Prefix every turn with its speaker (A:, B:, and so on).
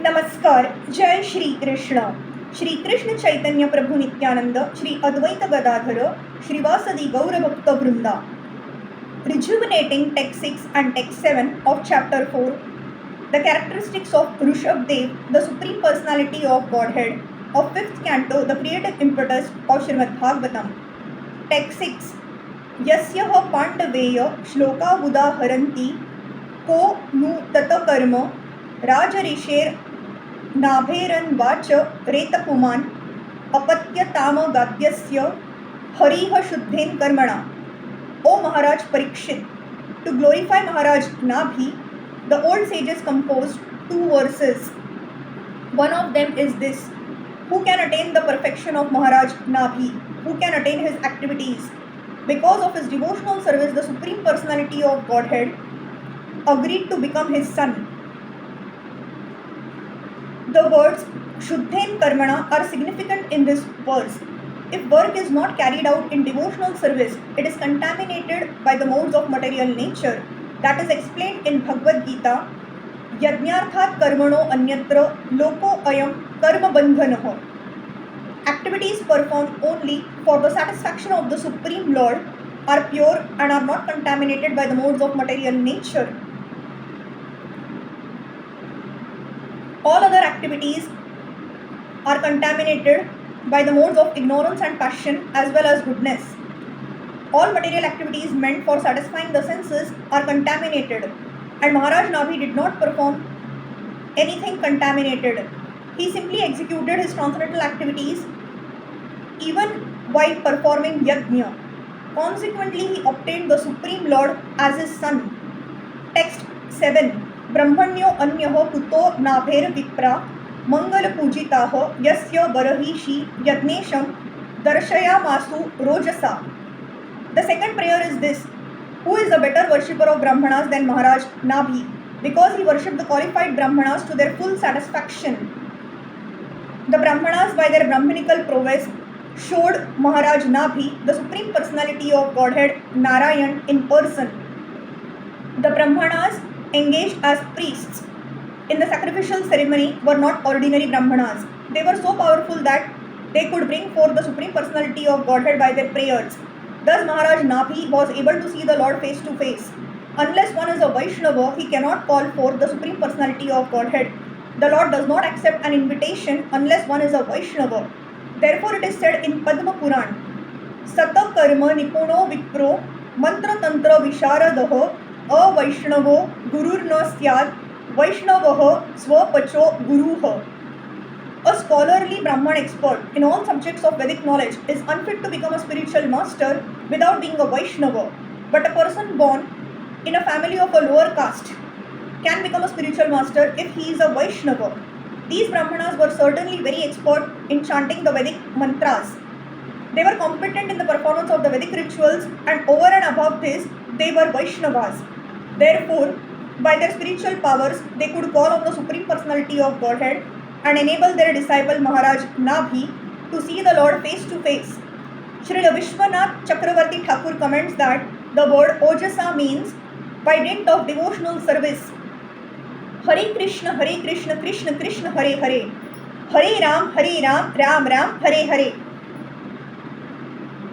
A: नमस्कार. जय श्री कृष्ण. श्री कृष्ण चैतन्य प्रभु नित्यानंद, श्री अद्वैत गदाधर, श्रीवासदि गौरभक्त वृंदा. Rejuvenating Text 6 and Text 7 of Chapter 4. The characteristics of Rishabdev, the Supreme Personality of Godhead, of 5th Canto, the creative impetus of Srimad Bhagavatam. Text 6. Yasyah Pandaveya Shloka Udaharanti Ko Nu Tata Karma Rajarisher नाभेरन्वाच रेतपुमान् अपत्यतामगाद्यस्य हरिः शुद्धेन कर्मणा. O Maharaj Parikshit, to glorify Maharaj Nabhi, the old sages composed 2 verses. One of them is this: who can attain the perfection of Maharaj Nabhi? Who can attain his activities? Because of his devotional service, the Supreme Personality of Godhead agreed to become his son. The words Shuddhen Karmana are significant in this verse. If work is not carried out in devotional service, it is contaminated by the modes of material nature. That is explained in Bhagavad Gita. Yajnarthat karmano anyatra loko ayam karma bandhanaha. Activities performed only for the satisfaction of the Supreme Lord are pure and are not contaminated by the modes of material nature. All other activities are contaminated by the modes of ignorance and passion as well as goodness. All material activities meant for satisfying the senses are contaminated, and Maharaj Nabhi did not perform anything contaminated. He simply executed his transcendental activities even while performing yajna. Consequently, he obtained the Supreme Lord as his son. Text 7. ब्रह्मण्यो अन्यः कुतो नाभेर विप्रा मंगल पूजिताः यस्य बरहिषि यज्ञेशं दर्शयामासु रोजसा. The second prayer is this: who is a better worshipper of Brahmanas than Maharaj Nabhi? Because he worshipped the qualified Brahmanas to their full satisfaction. The Brahmanas, by their Brahminical prowess, showed Maharaj Nabhi, the Supreme Personality of Godhead, Narayan in person. The Brahmanas engaged as priests in the sacrificial ceremony were not ordinary Brahmanas. They were so powerful that they could bring forth the Supreme Personality of Godhead by their prayers. Thus Maharaj Nabhi was able to see the Lord face to face. Unless one is a Vaishnava, he cannot call forth the Supreme Personality of Godhead. The Lord does not accept an invitation unless one is a Vaishnava. Therefore it is said in Padma Puran, Sata Karma Nipuno Vipro Mantra Tantra Visharadaha अवैष्णवो गुरुर्न स्यात् वैष्णवः स्वपचो गुरुः. A scholarly Brahman expert in all subjects of Vedic knowledge is unfit to become a spiritual master without being a Vaishnava. But a person born in a family of a lower caste can become a spiritual master if he is a Vaishnava. These Brahmanas were certainly very expert in chanting the Vedic mantras. They were competent in the performance of the Vedic rituals, and over and above this, they were Vaishnavas. Therefore, by their spiritual powers, they could call on the Supreme Personality of Godhead and enable their disciple Maharaj Nabhi to see the Lord face to face. Srila Vishwanath Chakravarti Thakur comments that the word Ojasa means by dint of devotional service. Hare Krishna, Krishna Krishna, Hare Hare. Hare Ram, Ram Ram, Hare Hare.